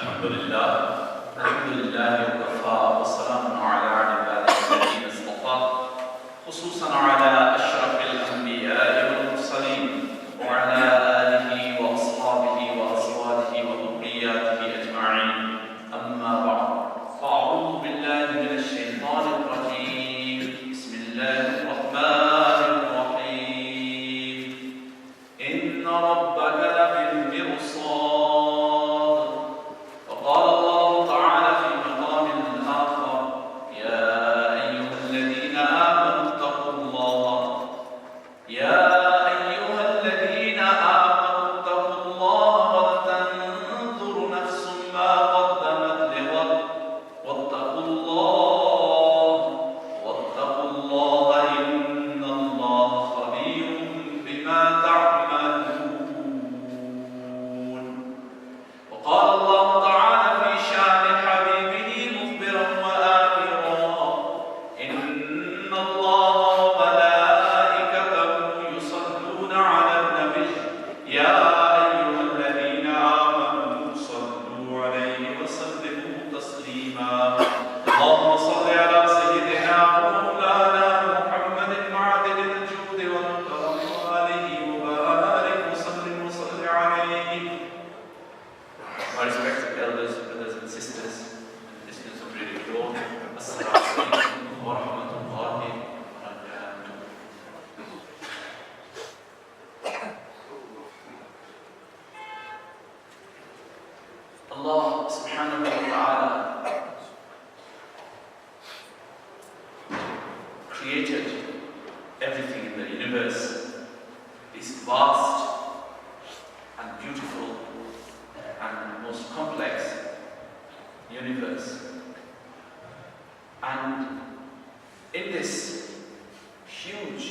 الحمد لله وكفى وسلام على عباده الذين اصطفى خصوصا على أشرف الأنبياء والمرسلين وعلى آله وأصحابه وأزواجه وذرياته أجمعين أما بعد فأعوذ بالله من الشيطان الرجيم بسم الله الرحمن الرحيم إن ربك لبالمرصاد وقال الله تعالى في مقام آخر يا أيها الذين آمنوا اتقوا الله ولتنظر نفس ما قدمت لغد واتقوا الله إن الله خبير بما تعملون وقال الله تعالى في شان حبيبه مخبرا وآمرا إن الله وملائكته يصلون على النبي يا أيها الذين آمنوا صلوا عليه وسلموا تسليما اللهم صل على سيدنا ومولانا محمد معدن الجود والكرم وآله وبارك وسلم عليه. My respected elders, brothers and sisters, listeners of Radio Pure, Assalamu alaikum wa rahmatullahi wa barakatuh. Allah subhanahu wa ta'ala created everything in the universe, this vast and beautiful and most complex universe. And in this huge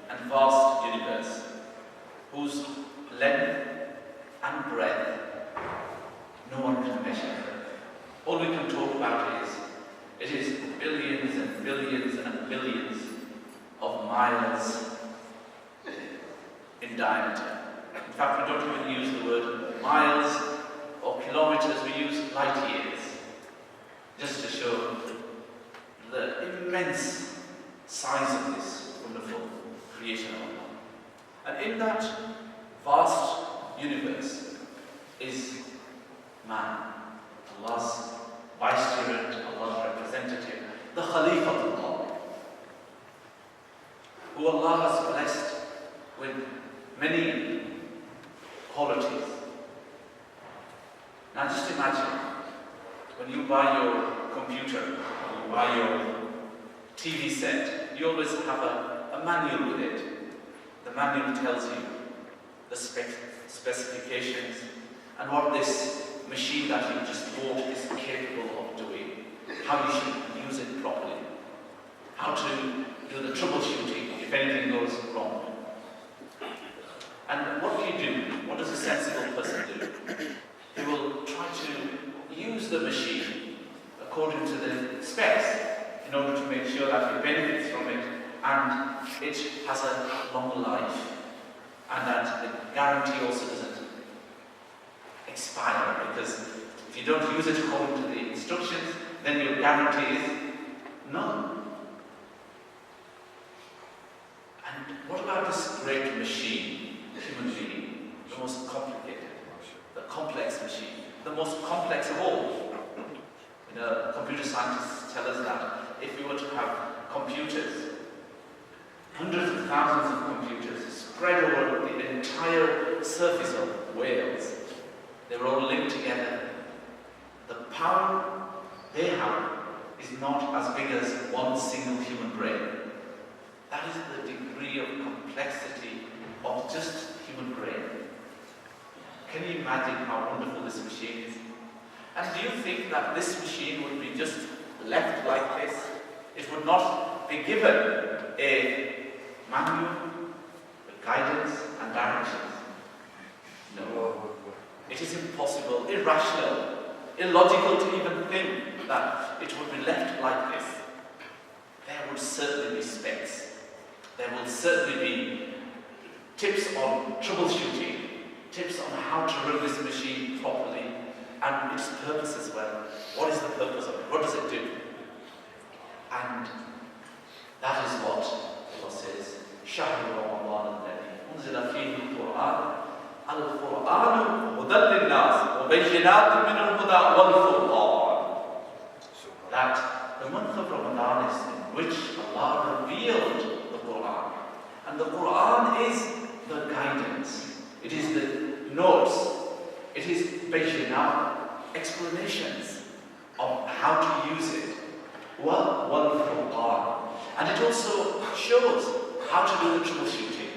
and vast universe, whose length and breadth no one can measure, all we can talk about is it is billions and billions and billions of miles in diameter. In fact, we don't even use the word miles or kilometers, we use light years, just to show the immense size of this wonderful creation of Allah. And in that vast universe is man, Allah's vicegerent, Allah's representative, the Khalifa of Allah, who Allah has blessed with many qualities. Now just imagine, when you buy your computer, or you buy your TV set, you always have a manual with it. The manual tells you the specifications and what this machine that you just bought is capable of doing, how you should use it properly, how to do the troubleshooting if anything goes wrong. And what do you do? What does a sensible person do? He will try to use the machine according to the specs in order to make sure that he benefits from it and it has a long life and that the guarantee also doesn't expire, because if you don't use it according to the instructions, then your guarantee is none. And what about this great machine, human being, the most complicated, the complex machine, the most complex of all? You know, computer scientists tell us that if we were to have computers, hundreds of thousands of computers spread over the entire surface of Wales, they were all linked together, the power they have is not as big as one single human brain. That is the degree of complexity of just human brain. Can you imagine how wonderful this machine is? And do you think that this machine would be just left like this? It would not be given a manual with guidance and directions? No. It is impossible, irrational, illogical to even think that it would be left like this. There would certainly be specs. There will certainly be tips on troubleshooting, tips on how to run this machine properly, and its purpose as well. What is the purpose of it? What does it do? And that is what Allah says, شهر رمضان الذي أنزل فيه القرآن القرآن هدى للناس وبينات من الهدى والفرقان. That the month of Ramadan is in which Allah revealed the Quran. And the Quran is the guidance. It is the notes. It is bayinat, explanations of how to use it. Wal-Furqan. And it also shows how to do the troubleshooting.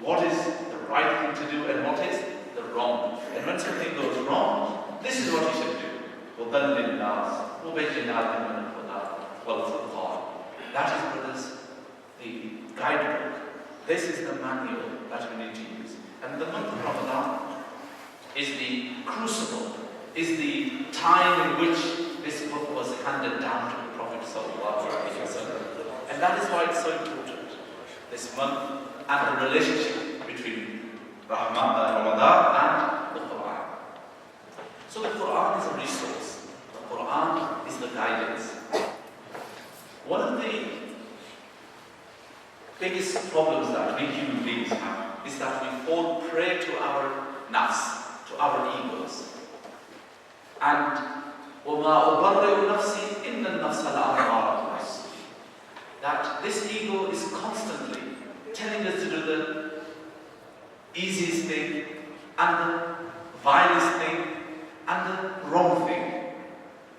What is the right thing to do and what is the wrong. And when something goes wrong, this is what you should do. وَضَلِّ النَّاسِ وَبَيِّنَاتٍ مِنَ الْهُدَى وَالْفُرْقَانِ. That is, brothers, the guidebook. This is the manual that we need to use. And the month of Ramadan is the crucible, is the time in which this book was handed down to the Prophet ﷺ. And that is why it's so important, this month and the relationship between Ramadan and the Quran. So the Quran is a resource. The Quran is the guidance. One of the biggest problems that we human beings have is that we fall prey to our nafs, to our egos. And وَمَا أُبَرِّئُ نَفْسِي إِنَّ النَّفْسَ لَأَمَّارَةٌ بِالسُّوءِ. That this ego is constantly telling us to do the easiest thing and the vilest thing and the wrong thing.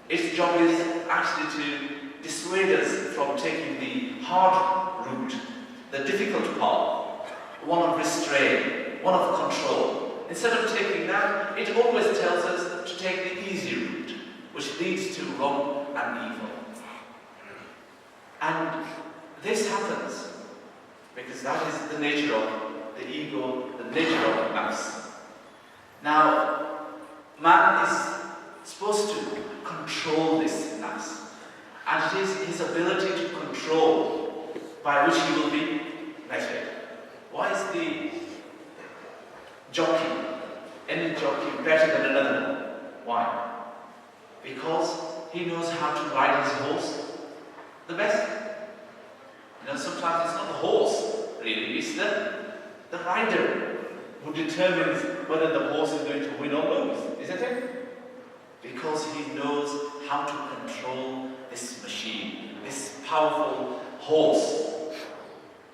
Its job is actually to dissuade us from taking the hard route, the difficult path, one of restraint, one of control. Instead of taking that, it always tells us to take the easy route, which leads to wrong and evil. And this happens because that is the nature of the ego, the nature of nafs. Now, man is supposed to control this nafs, and it is his ability to control by which he will be measured. Why is the any jockey better than another? Why? Because he knows how to ride his horse the best. Sometimes it's not the horse, really, it's the rider who determines whether the horse is going to win or lose, isn't it? Because he knows how to control this machine, this powerful horse.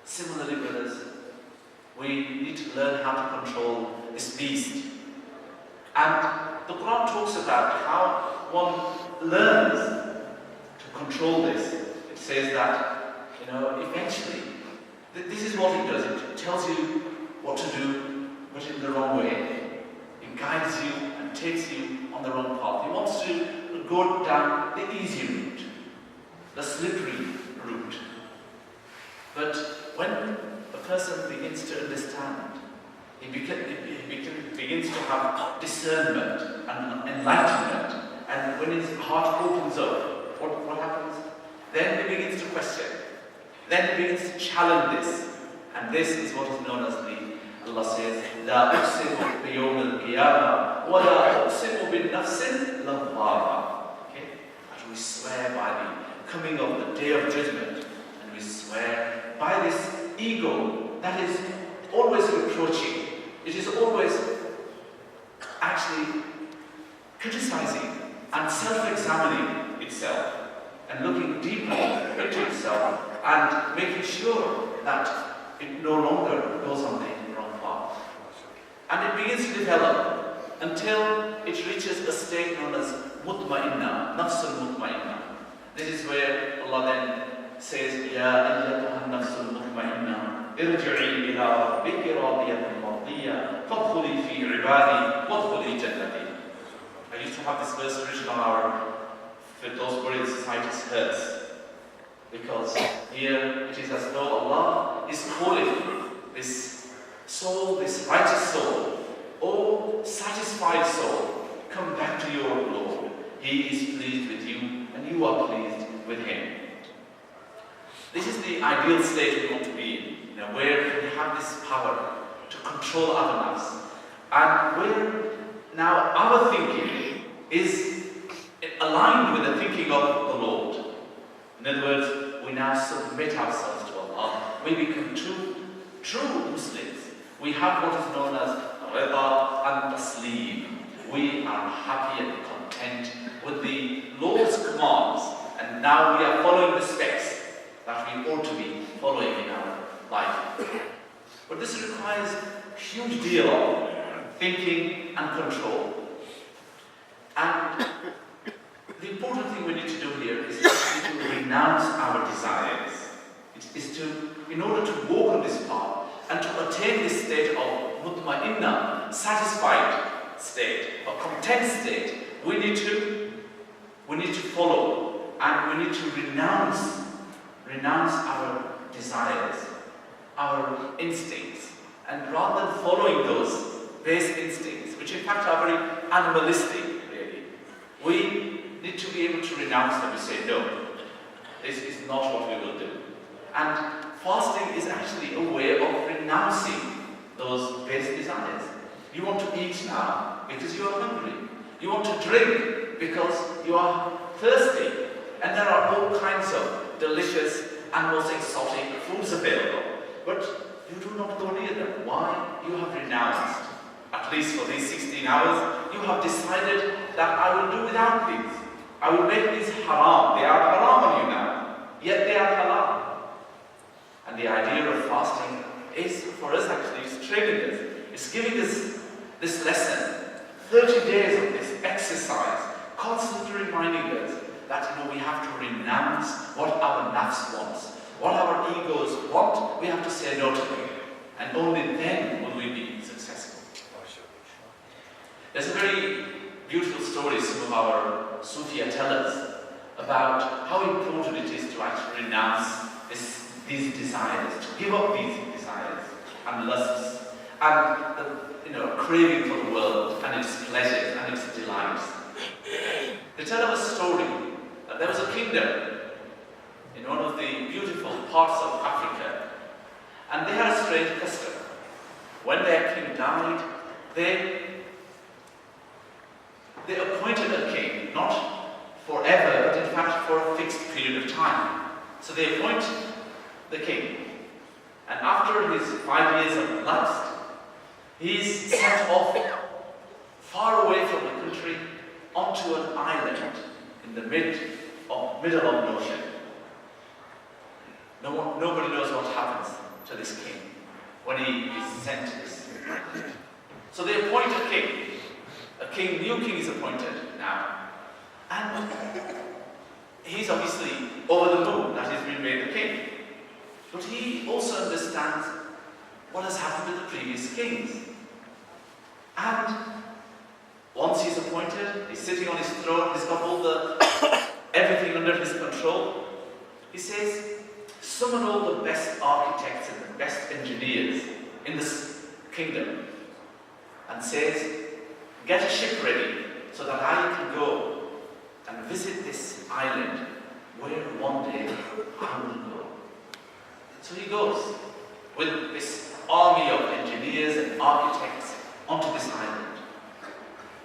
Similarly, brothers, we need to learn how to control this beast. And the Quran talks about how one learns to control this. It says that, eventually, this is what it does. It tells you what to do, but in the wrong way. It guides you and takes you on the wrong path. It wants to go down the easy route, the slippery route. But when a person begins to understand, he begins to have discernment and enlightenment, and when his heart opens up, what happens? Then he begins to question. Then he begins to challenge this. And this is what is known as Allah says, لا أقسم بيوم القيامة ولا أقسم بالنفس اللوامة. Okay? That we swear by the coming of the day of judgment, and we swear by this ego that is always reproaching. It is always actually criticizing and self-examining itself and looking deeply into itself and making sure that it no longer goes on the wrong path. And it begins to develop until it reaches a state known as mutma'inna, nafsul mutma'inna. This is where Allah then says, Ya ayyatuha nafsul mutma'inna, irji'i ila rabbiki radiyatan mardiya, fadkhuli fi ibadi, wadkhuli jannati. I used to have this verse written on our those burial societies' heads, because here it is as though Allah is calling this soul, this righteous soul, oh satisfied soul, come back to your Lord. He is pleased with you and you are pleased with Him. This is the ideal state we want to be in, where we have this power to control our nafs, and where now our thinking is aligned with the thinking of the Lord. In other words, we now submit ourselves to Allah. We become true Muslims. We have what is known as rida and taslim. We are happy and content with the Lord's commands, and now we are following the steps that we ought to be following in our life. But this requires a huge deal of thinking and control. And the important thing we need to do here is to renounce our desires. It is to, in order to walk on this path and to attain this state of mutma'inna, satisfied state, a content state, we need to follow, and we need to renounce our desires, our instincts, and rather than following those base instincts, which in fact are very animalistic, really, we need to be able to renounce them and say, no, this is not what we will do. And fasting is actually a way of renouncing those base desires. You want to eat now because you are hungry. You want to drink because you are thirsty. And there are all kinds of delicious and most exotic foods available. But you do not go near them. Why? You have renounced. At least for these 16 hours, you have decided that I will do without these. I will make these haram. They are haram on you now. Yet they are halal. And the idea of fasting is, for us actually, is training us. It's giving us this lesson. 30 days of this exercise, constantly reminding us that we have to renounce what our nafs wants. What our egos want, we have to say no to them. And only then will we be successful. There's a very beautiful story some of our Sufia tell us about how important it is to actually renounce these desires, to give up these desires and lusts, and the craving for the world and its pleasures and its delights. They tell of a story that there was a kingdom in one of the beautiful parts of Africa, and they had a strange custom. When their king died, they appointed a king, not forever, but in fact for a fixed period of time. So they appoint the king, and after his 5 years have elapsed, he's sent off far away from the country onto an island in the middle of an ocean. Nobody knows what happens to this king when he is sent to this island. So they appoint a king. New king is appointed now. And he's obviously over the moon that he's been made the king. But he also understands what has happened to the previous kings. And once he's appointed, he's sitting on his throne, he's got all everything under his control. He says, summon all the best architects and the best engineers in this kingdom, and says, get a ship ready so that I can go and visit this island where one day I will go. So he goes with this army of engineers and architects onto this island.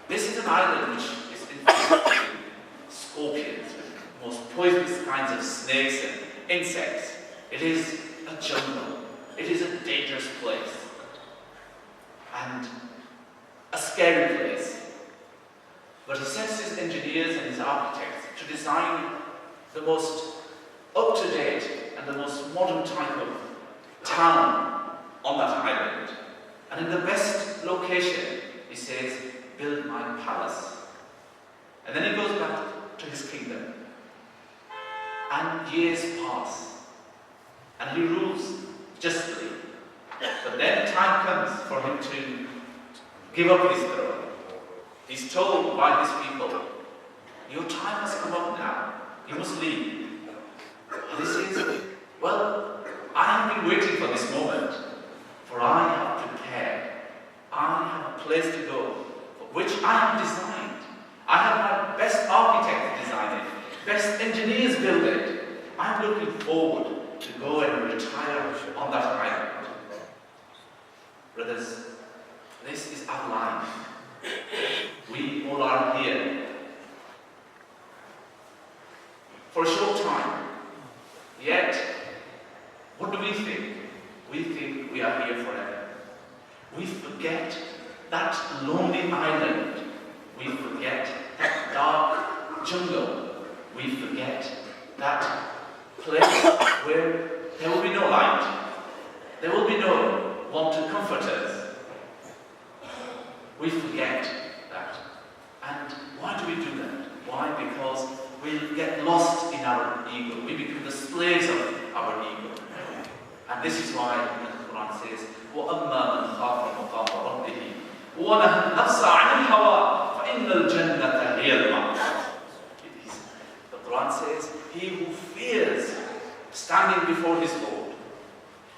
This is an island which is infested with scorpions, with the most poisonous kinds of snakes and insects. It is a jungle. It is a dangerous place. And a scary place. But he sends his engineers and his architects to design the most up-to-date and the most modern type of town on that island. And in the best location, he says, build my palace. And then he goes back to his kingdom. And years pass. And he rules justly. But then time comes for him to give up his throne. He's told by his people, your time has come up now. You must leave. And he says, well, I have been waiting for this moment, for I have prepared. I have a place to go, for which I have designed. I have my best architects design it, best engineers build it. I'm looking forward to go and retire on that island. Brothers, this is our life. We all are here lonely island. We forget that dark jungle. We forget that place where there will be no light. There will be no one to comfort us. We forget that. And why do we do that? Why? Because we get lost in our ego. We become the slaves of our ego. And this is why the Quran says, وَأَمَّا مَنْ خَافَ مَقَامَ رَبِّهِ وَنَهَى النَّفْسَ عَنِ الْهَوَىٰ فَإِنَّ الْجَنَّةَ هِيَ الْمَأْوَىٰ. The Quran says, he who fears standing before his Lord,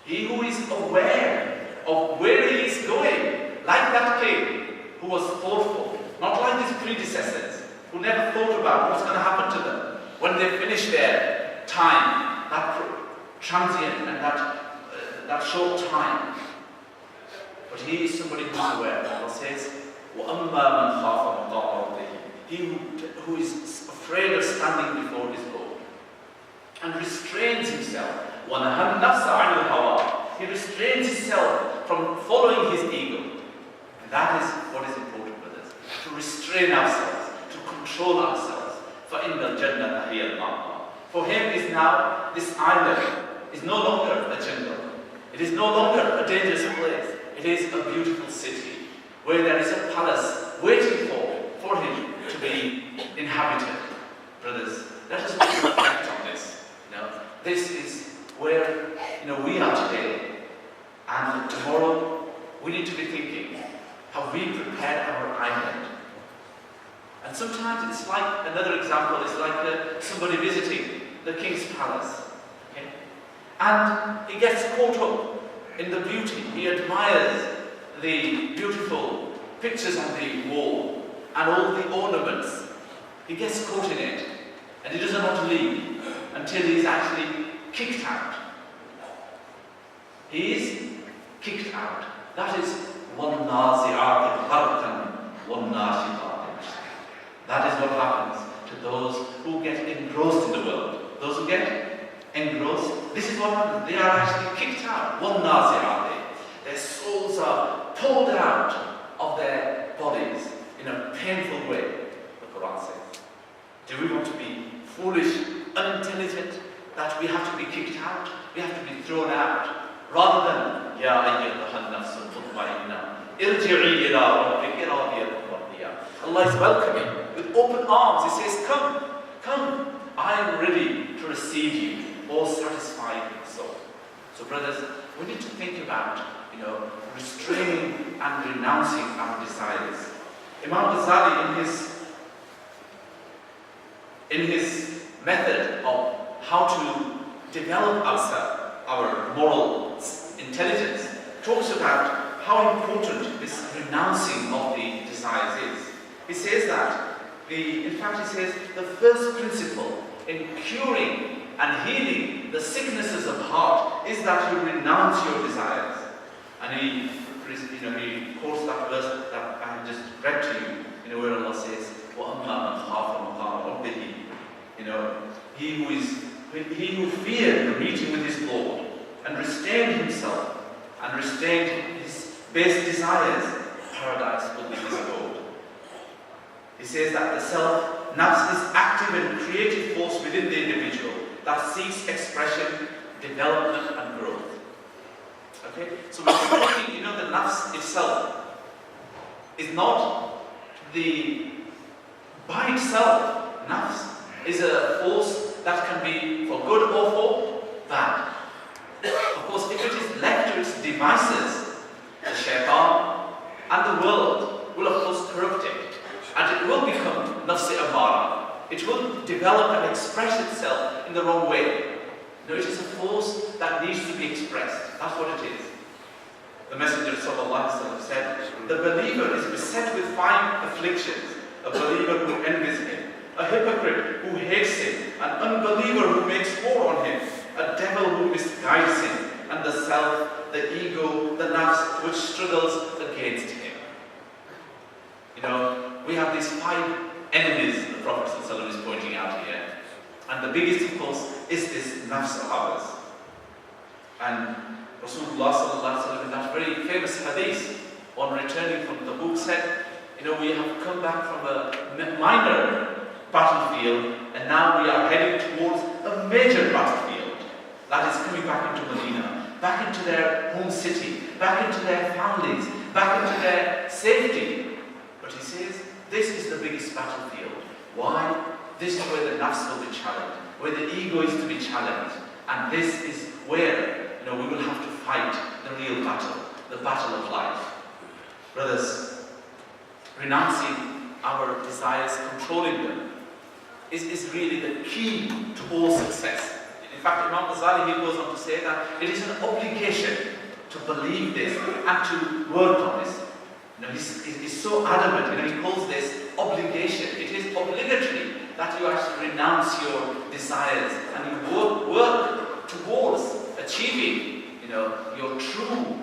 he who is aware of where he is going, like that king who was thoughtful, not like his predecessors, who never thought about what's going to happen to them when they finish their time, that transient and that short time. But he is somebody who is aware. Allah says, وَأَمَّا مَنْ خَافَ مَقَامَ رَبِّهِ. He who is afraid of standing before his Lord and restrains himself. وَنَهَى النَّفْسَ عَنِ الْهَوَىٰ. He restrains himself from following his ego. And that is what is important with us. To restrain ourselves, to control ourselves. فَإِنَّ الْجَنَّةَ هِيَ الْمَأْوَىٰ. For him is now, this island is no longer a jungle. It is no longer a dangerous place. It is a beautiful city where there is a palace waiting for him to be inhabited. Brothers, let us reflect on this. This is where we are today. And tomorrow we need to be thinking, have we prepared our island? And sometimes it's like, another example is like somebody visiting the king's palace. Okay? And he gets caught up in the beauty. He admires the beautiful pictures on the wall and all the ornaments. He gets caught in it and he doesn't want to leave until he's actually kicked out. He is kicked out. That is وَالنَّازِعَاتِ غَرْقًا وَالنَّاشِطَاتِ نَشْطًا. That is what happens to those who get engrossed in the world. Those who get engrossed, this is what happens. They are actually kicked out. وَالنَّازِعَاتِ. Their souls are pulled out of their bodies in a painful way, the Quran says. Do we want to be foolish, unintelligent, that we have to be kicked out, we have to be thrown out, rather than يَا أَيَّتُهَا النَّفْسُ الْمُطْمَئِنَّةُ ارْجِعِي إِلَىٰ رَبِّكِ رَاضِيَةً مَرْضِيَّةً. Allah is welcoming with open arms. He says, come, come, I am ready to receive you, all satisfied soul. So brothers, we need to think about restraining and renouncing our desires. Imam al-Azhari, in his method of how to develop our moral intelligence, talks about how important this renouncing of the desires is. He says that, in fact he says, the first principle in curing and healing the sicknesses of heart is that you renounce your desires. And he quotes that verse that I have just read to you, where Allah says, وَأَمَّا مَنْ خَافَ مَقَامَ رَبِّهِ. He who feared the meeting with his Lord and restrained himself and restrained his base desires, paradise will be his abode. He says that the self, nafs, is active and creative force within the individual that seeks expression, development and growth. Okay? So we're talking, the nafs itself is not by itself, nafs is a force that can be for good or for bad. Of course, if it is left to its devices, the shaitan and the world will of course corrupt it. And it will become nafs amara. It will develop and express itself in the wrong way. It is a force that needs to be expressed. That's what it is. The Messenger ﷺ said, the believer is beset with 5 afflictions. A believer who envies him, a hypocrite who hates him, an unbeliever who makes war on him, a devil who misguides him, and the self, the ego, the nafs, which struggles against him. We have these 5 enemies the Prophet ﷺ is pointing out here. And the biggest, of course, is this nafs of ours. And Rasulullah ﷺ, in that very famous hadith, on returning from the book, said, We have come back from a minor battlefield, and now we are heading towards a major battlefield that is coming back into Medina, back into their home city, back into their families, back into their safety. But he says, this is the biggest battlefield. Why? This is where the nafs will be challenged, where the ego is to be challenged. And this is where, we will have to fight the real battle, the battle of life. Brothers, renouncing our desires, controlling them, is really the key to all success. In fact, Imam al-Azhari, he goes on to say that it is an obligation to believe this and to work on this. He's so adamant, he calls this obligation. It is obligatory that you actually renounce your desires and you work towards achieving, your true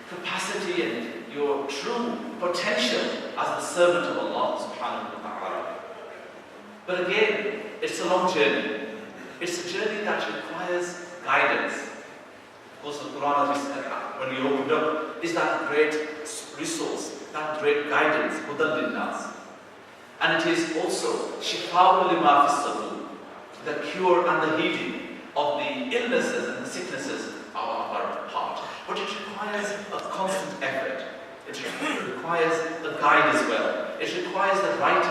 capacity and your true potential as a servant of Allah subhanahu wa ta'ala. But again, it's a long journey. It's a journey that requires guidance. Of course, the Quran, as we said, when we opened up, is that great resource, that great guidance, Hudan lin-nas. And it is also shifa'u lima fi sudur, the cure and the healing of the illnesses and the sicknesses of our heart. But it requires a constant effort. It requires a guide as well. It requires the right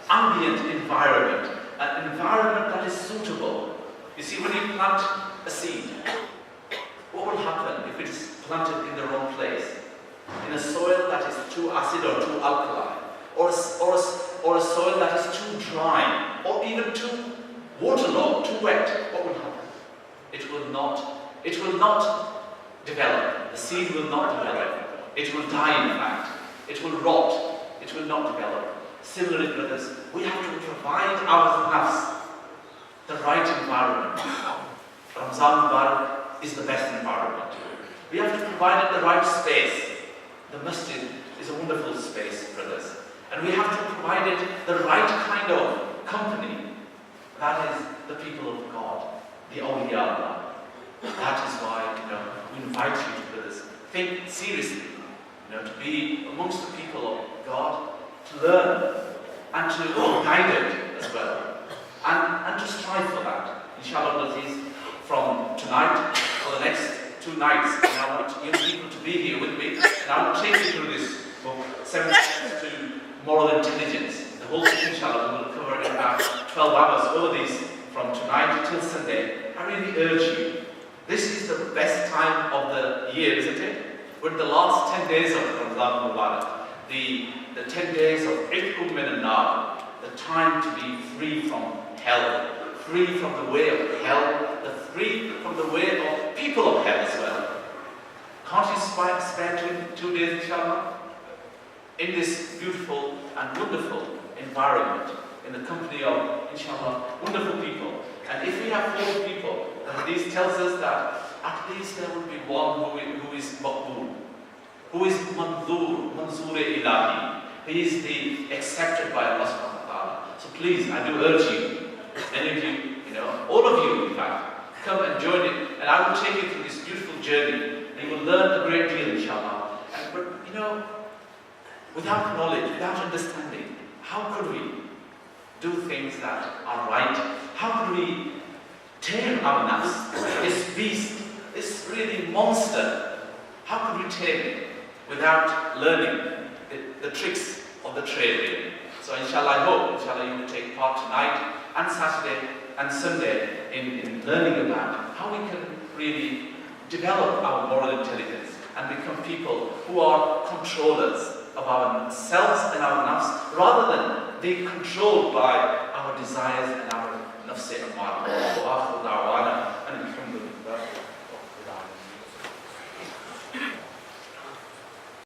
ambient environment, an environment that is suitable. You see, when you plant a seed, what will happen if it is planted in the wrong place? In a soil that is too acid or too alkaline, or a soil that is too dry, or even too waterlogged, too wet, what will happen? It will not develop. The seed will not develop. It will die, in fact. It will rot. It will not develop. Similarly, brothers, we have to provide our nafs the right environment. Ramzan Mubarak is the best environment. We have to provide it the right space. The masjid is a wonderful space, brothers. And we have to provide it the right kind of company. That is the people of God, the awliya Allah. That is why, we invite you, brothers, think seriously, to be amongst the people of God, to learn and to be guided as well, and to strive for that. Inshallah, from tonight for the next 2 nights, and I want you people to be here with me, and I will take you through this book, 7 Steps to Moral Intelligence. The whole thing, inshallah, we will cover in about 12 hours, all of these, from tonight till Sunday. I really urge you. This is the best time of the year, isn't it? We're the last 10 days of Ramadan Mubarak. The 10 days of Itqum min an-nar, the time to be free from hell, free from the way of hell, free from the way of people of hell as well. Can't you spare 2 days, inshallah? In this beautiful and wonderful environment, in the company of, inshallah, wonderful people. And if we have 4 people, then this tells us that at least there will be one who is maqbool, who is manzoor ilahi. He is the accepted by Allah subhanahu wa ta'ala. So please, I do urge you, many of you, all of you in fact, come and join it, and I will take you through this beautiful journey. And you will learn a great deal, inshallah. But without knowledge, without understanding, how could we do things that are right? How could we tame our nafs, this beast, this really monster? How could we tame it without learning the tricks of the trade? So inshallah, I hope, inshallah, you will take part tonight and Saturday and Sunday in learning about how we can really develop our moral intelligence and become people who are controllers of ourselves and our nafs, rather than being controlled by our desires and our nafs.